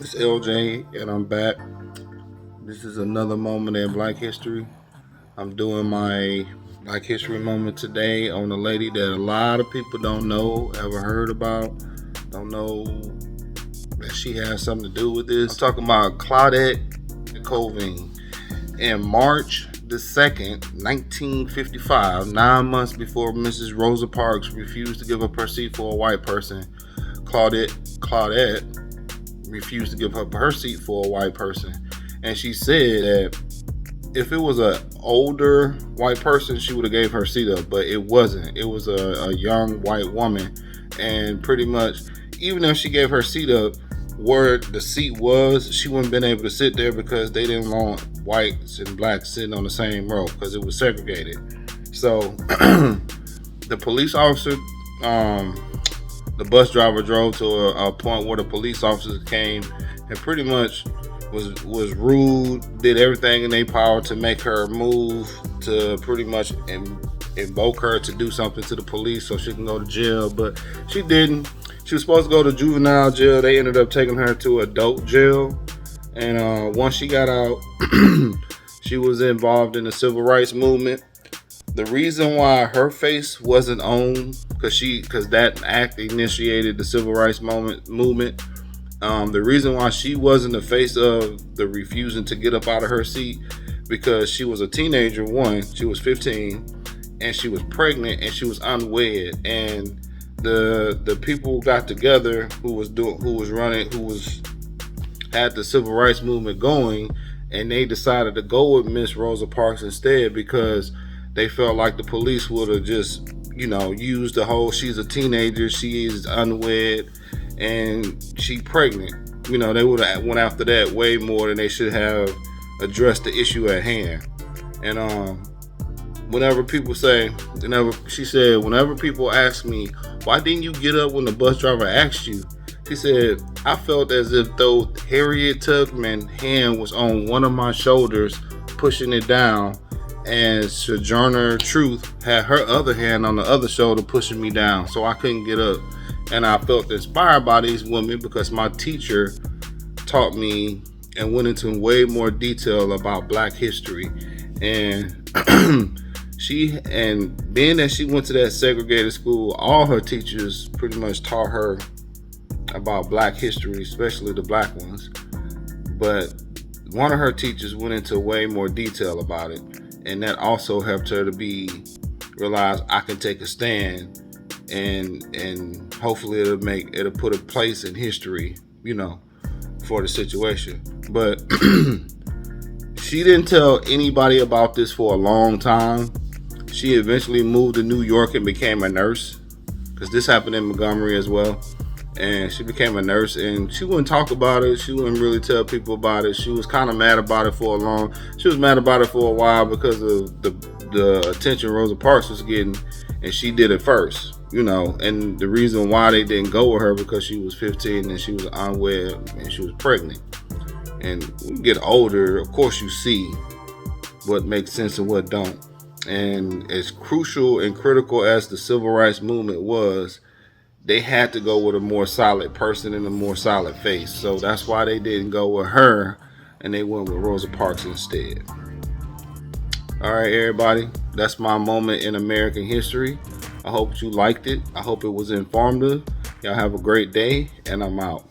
It's LJ and I'm back. This is another moment in Black History. I'm doing my Black History moment today on a lady that a lot of people don't know, ever heard about, don't know that she has something to do with this. I'm talking about Claudette Colvin. In March the 2nd, 1955, 9 months before Mrs. Rosa Parks refused to give up her seat for a white person, Claudette refused to give up her seat for a white person. And she said that if it was an older white person, she would have gave her seat up, but it wasn't. It was a young white woman. And pretty much, even if she gave her seat up, where the seat was, she wouldn't been able to sit there because they didn't want whites and blacks sitting on the same row because it was segregated. So the police officer, the bus driver drove to a point where the police officers came and pretty much was rude, did everything in their power to make her move, to pretty much invoke her to do something to the police so she can go to jail, but she didn't. She was supposed to go to juvenile jail. They ended up taking her to adult jail, and once she got out, she was involved in the civil rights movement. The reason why her face wasn't on, because that act initiated the civil rights movement. The reason why she wasn't the face of the refusing to get up out of her seat, because she was a teenager. One, she was 15, and she was pregnant, and she was unwed. And the people got together who had the civil rights movement going, and they decided to go with Miss Rosa Parks instead because they felt like the police would have just, used the whole, she's a teenager, she is unwed, and she pregnant. They would have went after that way more than they should have addressed the issue at hand. And whenever people ask me, why didn't you get up when the bus driver asked you? She said, I felt as if though Harriet Tubman's hand was on one of my shoulders, pushing it down, and Sojourner Truth had her other hand on the other shoulder, pushing me down, so I couldn't get up. And I felt inspired by these women because my teacher taught me and went into way more detail about Black history. And being that she went to that segregated school, all her teachers pretty much taught her about Black history, especially the black ones. But one of her teachers went into way more detail about it, and that also helped her to realize I can take a stand, and hopefully it'll put a place in history, for the situation. But she didn't tell anybody about this for a long time. She eventually moved to New York and became a nurse, because this happened in Montgomery as well. And she became a nurse, and she wouldn't talk about it. She wouldn't really tell people about it. She was kind of mad about it She was mad about it for a while because of the attention Rosa Parks was getting, and she did it first, And the reason why they didn't go with her because she was 15 and she was unwed and she was pregnant. And when you get older, of course, you see what makes sense and what don't. And as crucial and critical as the civil rights movement was, they had to go with a more solid person and a more solid face. So that's why they didn't go with her, and they went with Rosa Parks instead. All right, everybody, that's my moment in American history. I hope you liked it. I hope it was informative. Y'all have a great day, and I'm out.